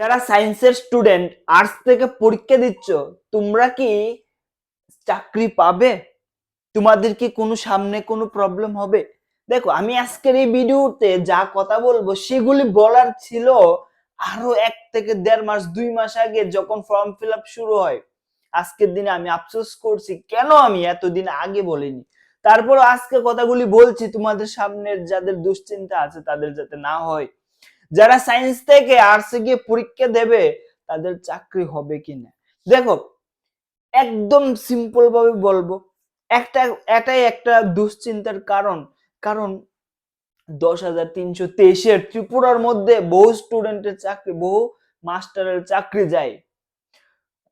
যারা সায়েন্সের student arts থেকে পরীক্ষা দিচ্ছ, তোমরা কি চাকরি পাবে? তোমাদের কি কোনো সামনে কোনো প্রবলেম হবে? দেখো, আমি আজকের এই ভিডিওতে যা কথা বলবো সেগুলি বলার ছিল আরো 1 থেকে 1.5 মাস 2 মাস আগে, যখন ফর্ম ফিল আপ শুরু হয়। আজকের দিনে আমি আফসোস করছি কেন আমি এতদিন আগে বলিনি। তারপর আজকে কথাগুলি বলছি তোমাদের সামনে, যাদের দুশ্চিন্তা আছে তাদের যাতে না হয়। যারা সায়েন্স থেকে আর্টসে গিয়ে পরীক্ষা দেবে তাদের চাকরি হবে কিনা, দেখো একদম সিম্পল ভাবে বলবো, এটাই একটা দুশ্চিন্তার কারণ। কারণ 10,323 ত্রিপুরার মধ্যে বহু স্টুডেন্টের চাকরি, বহু মাস্টারের চাকরি যায়।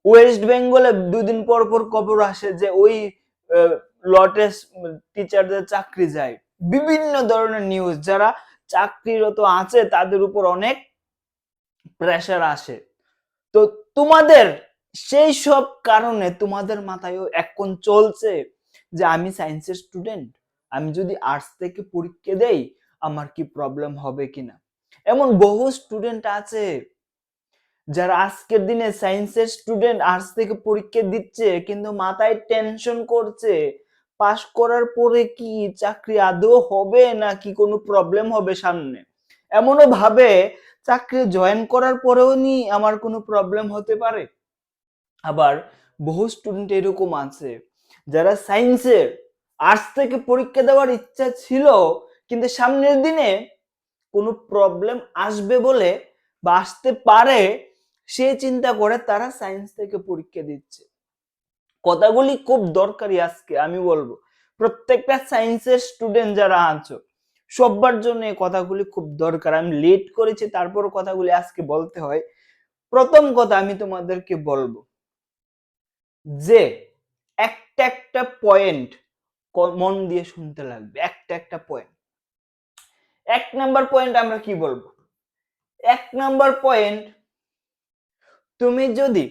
ওয়েস্ট বেঙ্গলে 2 দিন পর পর খবর আসে যে ওই লটে টিচারদের চাকরি যায়। বিভিন্ন ধরনের নিউজ, যারা চাকরিরত আছে তাদের উপর অনেক প্রেসার আসে। তো তোমাদের সেই সব কারণে তোমাদের মাথায়ও এখন চলছে যে আমি সায়েন্সের স্টুডেন্ট, আমি যদি আর্টস থেকে পরীক্ষা দেই আমার কি প্রবলেম হবে কিনা। এমন বহু স্টুডেন্ট আছে যারা আজকের দিনে সায়েন্সের স্টুডেন্ট আর্টস থেকে পরীক্ষা দিচ্ছে, কিন্তু মাথায় টেনশন করছে পাশ করার পরে কি চাকরি আদৌ হবে নাকি কোনো প্রবলেম হবে সামনে। এমনও ভাবে চাকরি জয়েন করার পরেও নি আমার কোনো প্রবলেম হতে পারে। আবার বহু স্টুডেন্ট এরকম আছে যারা সায়েন্সের আর্টস থেকে পরীক্ষা দেওয়ার ইচ্ছা ছিল, কিন্তু সামনের দিনে কোনো প্রবলেম আসবে বলে বা আসতে পারে সে চিন্তা করে তারা সায়েন্স থেকে পরীক্ষা দিচ্ছে। কথাগুলি খুব দরকারি, আজকে আমি বলবো প্রত্যেকটা সায়েন্সের স্টুডেন্ট যারা আছো সবার জন্য এই কথাগুলি খুব দরকার। আমি লেট করেছি তারপর কথাগুলি আজকে বলতে হয়। প্রথম কথা আমি তোমাদেরকে বলবো যে একটা একটা পয়েন্ট মন দিয়ে শুনতে লাগবে, একটা একটা পয়েন্ট। 1 নাম্বার পয়েন্ট আমরা কি বলবো? 1 নাম্বার পয়েন্ট, তুমি যদি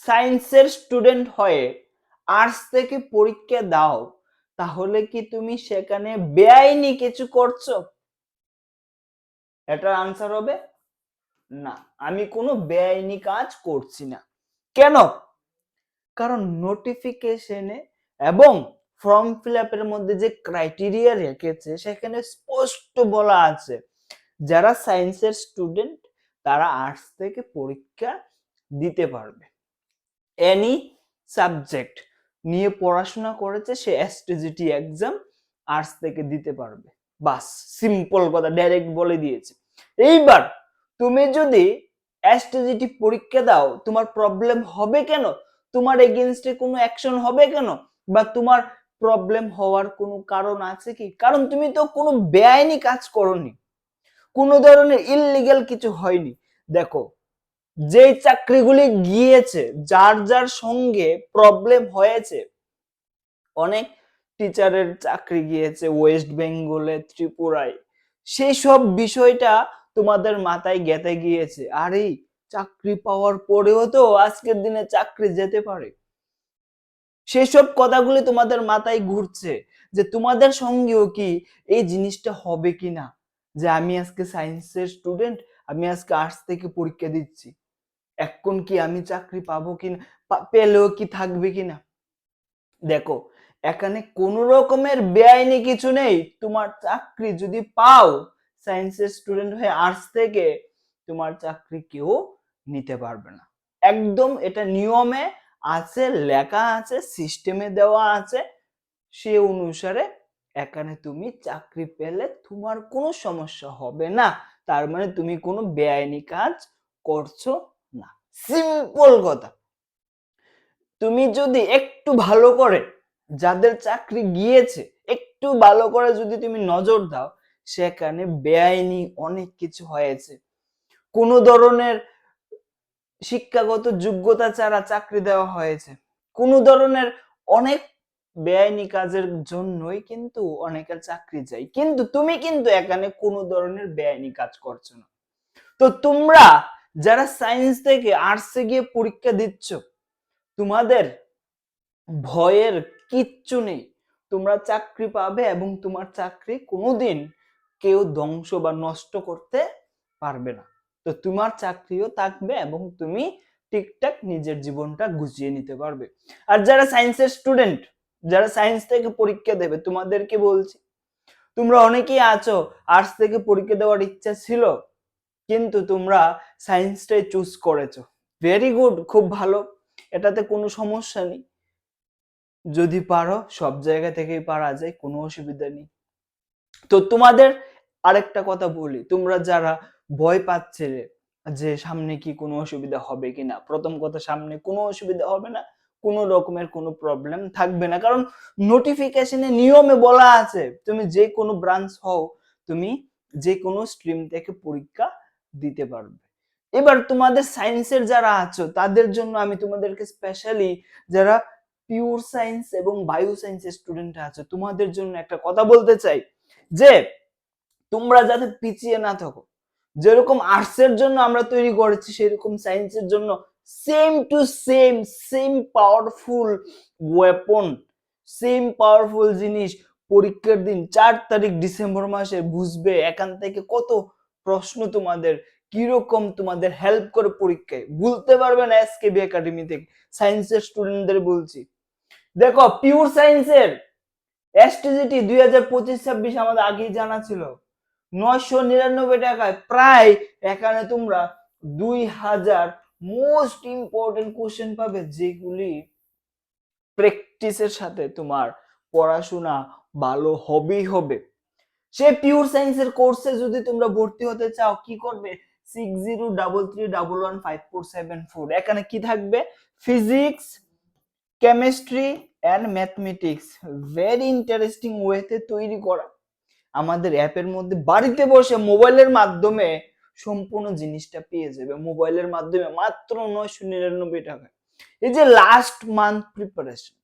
সায়েন্সের স্টুডেন্ট হয়ে আর্টস থেকে পরীক্ষা দাও তাহলে কি তুমি সেখানে বেআইনি কিছু করছো? এটার আনসার হবে না, আমি কোনো বেআইনি কাজ করছি না। কেন? কারণ নোটিফিকেশনে এবং ফর্ম ফিল আপের মধ্যে যে ক্রাইটেরিয়া রেখেছে সেখানে স্পষ্ট বলা আছে যারা সায়েন্সের স্টুডেন্ট তারা আর্টস থেকে পরীক্ষা দিতে পারবে। এনি সাবজেক্ট নিয়ে পড়াশোনা করেছে সে এসটিজিটি এক্সাম আর্টস থেকে দিতে পারবে। বাস, সিম্পল কথা, ডাইরেক্ট বলে দিয়েছে। এইবার তুমি যদি এসটিজিটি পরীক্ষা দাও তোমার প্রবলেম হবে কেন? তোমার এগেইনস্টে কোনো অ্যাকশন হবে কেন? বা তোমার প্রবলেম হওয়ার কোনো কারণ আছে কি? কারণ তুমি তো কোনো বেআইনি কাজ করনি, কোনো ধরনের ইললিগ্যাল কিছু হয়নি। দেখো, যে চাকরিগুলি গিয়েছে, যার যার সঙ্গে প্রবলেম হয়েছে, অনেক টিচারের চাকরি গিয়েছে ওয়েস্ট বেঙ্গলে, ত্রিপুরায়, সেই সব বিষয়টা তোমাদের মাথায় গেঁথে গিয়েছে। আরে চাকরি পাওয়ার পরেও তো আজকের দিনে চাকরি যেতে পারে, সেসব কথাগুলি তোমাদের মাথায় ঘুরছে যে তোমাদের সঙ্গেও কি এই জিনিসটা হবে কিনা, যে আমি আজকে সায়েন্সের স্টুডেন্ট, আমি আজকে আর্টস থেকে পরীক্ষা দিচ্ছি, এখন কি আমি চাকরি পাবো কিনা, পেলেও কি থাকবে কিনা। দেখো, এখানে কোন রকমের বেআইনি কিছু নেই। তোমার চাকরি যদি পাও সায়েন্সের স্টুডেন্ট হয়ে আর্টস থেকে, তোমার চাকরি কেউ নিতে পারবে না। একদম এটা নিয়মে আছে, লেখা আছে, সিস্টেমে দেওয়া আছে, সে অনুসারে এখানে তুমি চাকরি পেলে তোমার কোনো সমস্যা হবে না। তার মানে তুমি কোনো বেআইনি কাজ করছো না। সিম্পল কথা। তুমি যদি একটু ভালো করে, যাদের চাকরি গিয়েছে একটু ভালো করে যদি তুমি নজর দাও, সেখানে বেআইনি অনেক কিছু হয়েছে। কোনো ধরনের শিক্ষাগত যোগ্যতা ছাড়া চাকরি দেওয়া হয়েছে, কোনো ধরনের অনেক বেআইনি কাজের জন্যই কিন্তু অনেকের চাকরি যায়, কিন্তু তুমি কিন্তু এখানে কোনো ধরনের বেআইনি কাজ করছো না। তো তোমরা যারা সায়েন্স থেকে আর্টসে গিয়ে পরীক্ষা দিচ্ছ, তোমাদের ভয়ের কিচ্ছু নেই। তোমরা চাকরি পাবে এবং তোমার চাকরি কোনোদিন কেউ ধ্বংস বা নষ্ট করতে পারবে না। তো তোমার চাকরিও থাকবে এবং তুমি ঠিকঠাক নিজের জীবনটা গুছিয়ে নিতে পারবে। আর যারা সায়েন্সের স্টুডেন্ট, যারা সায়েন্স থেকে পরীক্ষা দেবে, তোমাদেরকে বলছি, তোমরা অনেকেই আছো আর্টস থেকে পরীক্ষা দেওয়ার ইচ্ছা ছিল কিন্তু তোমরা সায়েন্সটাই চুজ করেছো। ভেরি গুড, খুব ভালো, এটাতে কোনো সমস্যা নেই। যদি পারো, সব জায়গা থেকেই পারা যায়, কোনো অসুবিধা নেই। তো তোমাদের আরেকটা কথা বলি, তোমরা যারা ভয় পাচ্ছে যে সামনে কি কোনো অসুবিধা হবে কিনা, প্রথম কথা, সামনে কোনো অসুবিধা হবে না, কোনো রকমের কোনো প্রবলেম থাকবে না, কারণ নোটিফিকেশনে নিয়মে বলা আছে তুমি যে কোনো ব্রাঞ্চ হও, তুমি যে কোনো স্ট্রিম থেকে পরীক্ষা দিতে পারবে। এবার তোমাদের সায়েন্সের যারা আছো তাদের জন্য আমি তোমাদেরকে স্পেশালি, যারা পিওর সায়েন্স এবং বায়ো সায়েন্সের স্টুডেন্ট আছো, তোমাদের জন্য একটা কথা বলতে চাই যে তোমরা যাতে পিছিয়ে না থাকো। যেরকম আর্টস এর জন্য আমরা তৈরি করেছি, সেরকম সায়েন্সের জন্য same to same powerful weapon, same powerful জিনিস পরীক্ষার দিন 4 তারিখ ডিসেম্বর মাসে বুঝবে এখান থেকে কত প্রশ্ন তোমাদের কিরকম তোমাদের হেল্প করে পরীক্ষায়, ভুলতে পারবে না। এসকেবি একাডেমি থেকে সায়েন্সের স্টুডেন্টদের বলছি, দেখো পিওর সায়েন্সের এসটিজিটি 2025-26 আমাদের আগেই জানা ছিল, 999 টাকায় প্রায় এখানে তোমরা 2000 মোস্ট ইম্পর্টেন্ট কোশ্চেন পাবে, যেগুলি প্র্যাকটিসের সাথে তোমার পড়াশোনা ভালো হবেই হবে। সে পিওর সায়েন্সের কোর্সে যদি তোমরা ভর্তি হতে চাও, কি করবে? 6033115474, এখানে কি থাকবে? Physics, chemistry and mathematics, very interesting ওয়েতে তৈরি করা। আমাদের অ্যাপের মধ্যে বাড়িতে বসে মোবাইলের মাধ্যমে সম্পূর্ণ জিনিসটা পেয়ে যাবে, মোবাইলের মাধ্যমে মাত্র 999 টাকা। এই যে লাস্ট মান্থ প্রিপারেশন,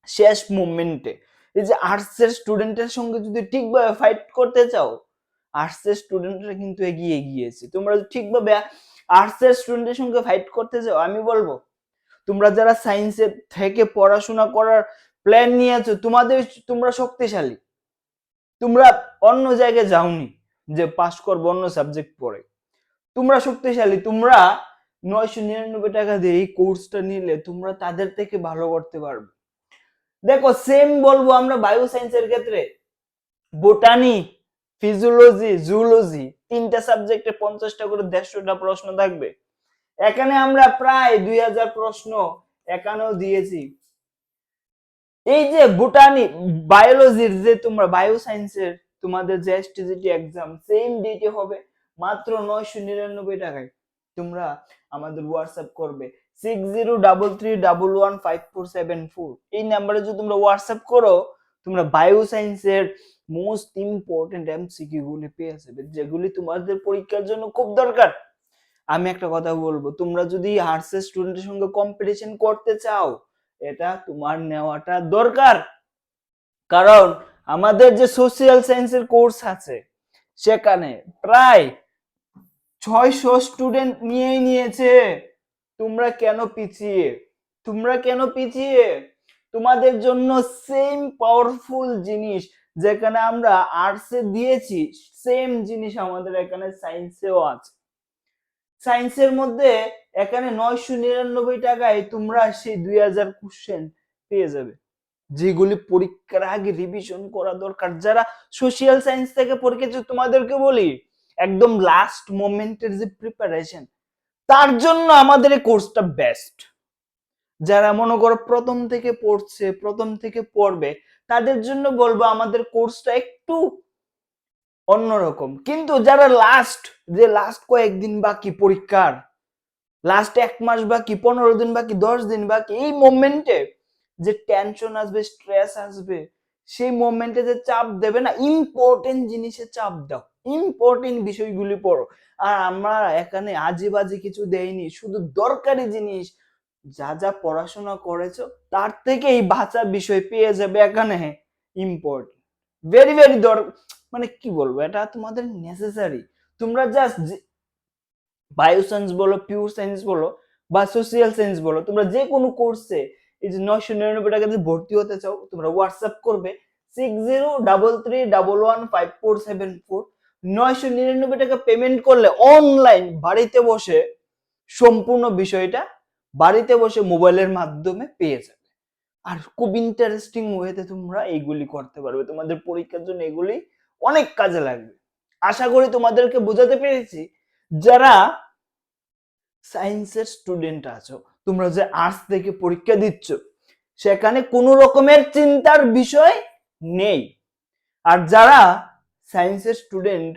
শেষ মোমেন্টে, এই যে আর্টসের স্টুডেন্টের সঙ্গে যদি ঠিকভাবে ফাইট করতে চাও, আর্টসের স্টুডেন্টরা কিন্তু এগিয়ে গিয়েছে। তোমরা যদি ঠিকভাবে আর্টসের স্টুডেন্টের সঙ্গে ফাইট করতে চাও, আমি বলবো তোমরা যারা সায়েন্সের থেকে পড়াশোনা করার প্ল্যান নিয়েছো, তোমরা শক্তিশালী, তোমরা অন্য জায়গায় যাওনি যে পাস করবো অন্য সাবজেক্ট পড়ে, তোমরা শক্তিশালী, তোমরা 999 টাকা দিয়ে এই কোর্সটা নিলে তোমরা তাদের থেকে ভালো করতে পারবে। দেখো সেম বলবো আমরা বায়ো সায়েন্সের ক্ষেত্রে, বোটানি, ফিজিওলজি, জুলজি, তিনটা সাবজেক্টে 50টা করে 150টা প্রশ্ন থাকবে। এখানে আমরা প্রায় 2000 প্রশ্ন এখানেও দিয়েছি। এই যে বোটানি, বায়োলজির যে তোমরা বায়ো সায়েন্সের তোমাদের যে এসটিজিটি এক্সাম সেম ডেটে হবে, মাত্র 999 টাকায়। তোমরা আমাদের হোয়াটসঅ্যাপ করবে 6033115474, এই নাম্বারে যদি তোমরা হোয়াটসঅ্যাপ করো, তোমরা বায়ো সায়েন্সের মোস্ট ইম্পর্টেন্ট এমসিকিউ গুলি পেয়ে যাবে, যেগুলি তোমাদের পরীক্ষার জন্য খুব দরকার। আমি একটা কথা বলবো, তোমরা যদি আর্টসের স্টুডেন্টের সঙ্গে কম্পিটিশন করতে চাও, এটা তোমার নেওয়াটা দরকার, কারণ আমাদের যে সোশ্যাল সায়েন্সের কোর্স আছে সেখানে প্রায় 600 স্টুডেন্ট নিয়েছে। তোমরা কেন পিছিয়ে? তোমাদের জন্য সেম পাওয়ারফুল জিনিস যেখানে আমরা আর্টসে দিয়েছি, সেম জিনিস আমাদের এখানে সায়েন্সেও আছে। সায়েন্সের মধ্যে এখানে 999 টাকায় তোমরা সেই 2000 কোশ্চেন পেয়ে যাবে, যেগুলি পরীক্ষার আগে রিভিশন করা দরকার। যারা সোশ্যাল সায়েন্স থেকে পরীক্ষা, তোমাদেরকে বলি একদম লাস্ট মোমেন্টের যে প্রিপারেশন, তার জন্য আমাদের এই কোর্সটা বেস্ট। যারা মনে করো প্রথম থেকে পড়ছে, প্রথম থেকে পড়বে, তাদের জন্য বলবো আমাদের কোর্সটা একটু অন্যরকম। কিন্তু যারা লাস্ট কয়েকদিন বাকি পরীক্ষার, লাস্ট 1 মাস বাকি, 15 দিন বাকি, 10 দিন বাকি, এই মোমেন্টে যে টেনশন আসবে, স্ট্রেস আসবে, সেই মোমেন্টে যে চাপ দেবে না, ইম্পর্টেন্ট জিনিসে চাপ দাও, ইম্পর্টেন্ট বিষয়গুলি পড়ো। আর আমরা এখানে আজে বাজে কিছু দেইনি, শুধু দরকারি জিনিস, যা যা পড়াশোনা করেছো তার থেকে এই বাঁচা বিষয় পেয়ে যাবে এখানে, ইম্পর্টেন্ট, ভেরি ভেরি মানে কি বলবো, এটা তোমাদের নেসেসারি। তোমরা জাস্ট বায়ো সায়েন্স বলো, পিওর সায়েন্স বলো বা সোশ্যাল সায়েন্স বলো, তোমরা যে কোনো কোর্সে এই যে 999 টাকা দিয়ে ভর্তি হতে চাও, তোমরা হোয়াটসঅ্যাপ করবে 6033115474, 999 টাকা পেমেন্ট করলে অনলাইন বাড়িতে বসে সম্পূর্ণ বিষয়টা বাড়িতে বসে মোবাইলের মাধ্যমে পেয়ে যাবে। আর খুব ইন্টারেস্টিং ওয়েতে তোমরা এইগুলি করতে পারবে, তোমাদের পরীক্ষার জন্য এগুলি অনেক কাজে লাগবে। আশা করি তোমাদেরকে বোঝাতে পেরেছি। যারা সায়েন্সের স্টুডেন্ট আছো, তোমরা যে আর্টস থেকে পরীক্ষা দিচ্ছ, সেখানে কোনো রকমের চিন্তার বিষয় নেই। আর যারা সায়েন্সের স্টুডেন্ট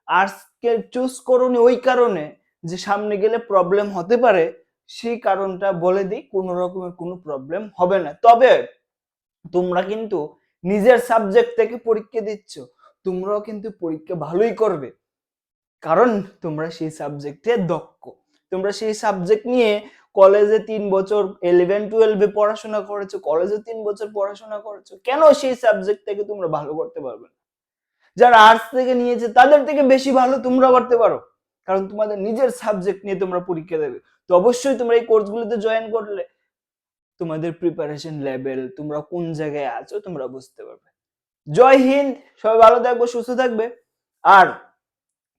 আর্টসকে চুজ করোনি ওই কারণে যে সামনে গেলে প্রবলেম হতে পারে, সেই কারণটা বলে দিই, কোনো রকমের কোনো প্রবলেম হবে না। তবে তোমরা কিন্তু নিজের সাবজেক্ট থেকে পরীক্ষা দিচ্ছ, তোমরাও কিন্তু পরীক্ষা ভালোই করবে, কারণ তোমরা সেই সাবজেক্টে দক্ষ। তোমরা সেই সাবজেক্ট নিয়ে কলেজে 3 বছর 11-12 পড়াশোনা করেছো, কলেজে 3 বছর পড়াশোনা করেছো, কেন সেই সাবজেক্ট থেকে তোমরা ভালো করতে পারবে না? যারা আর্টস থেকে নিয়েছে তাদের থেকে বেশি ভালো তোমরা করতে পারো, কারণ তোমাদের নিজের সাবজেক্ট নিয়ে তোমরা পরীক্ষা দেবে। তো অবশ্যই তোমরা এই কোর্সগুলোতে জয়েন করলে তোমাদের প্রিপারেশন লেভেল, তোমরা কোন জায়গায় আছো তোমরা বুঝতে পারবে। জয় হিন্দ, সবাই ভালো থাকবে, সুস্থ থাকবে। আর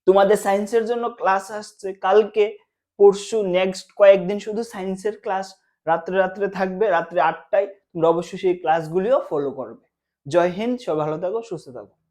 তোমাদের সায়েন্সের জন্য ক্লাস আসছে কালকে, পরশু, নেক্সট কয়েকদিন শুধু সায়েন্সের ক্লাস রাত্রে রাত্রে থাকবে, রাত্রে 8টায়। তোমরা অবশ্যই সেই ক্লাসগুলিও ফলো করবে। জয় হিন্দ, সবাই ভালো থাকো, সুস্থ থাকো।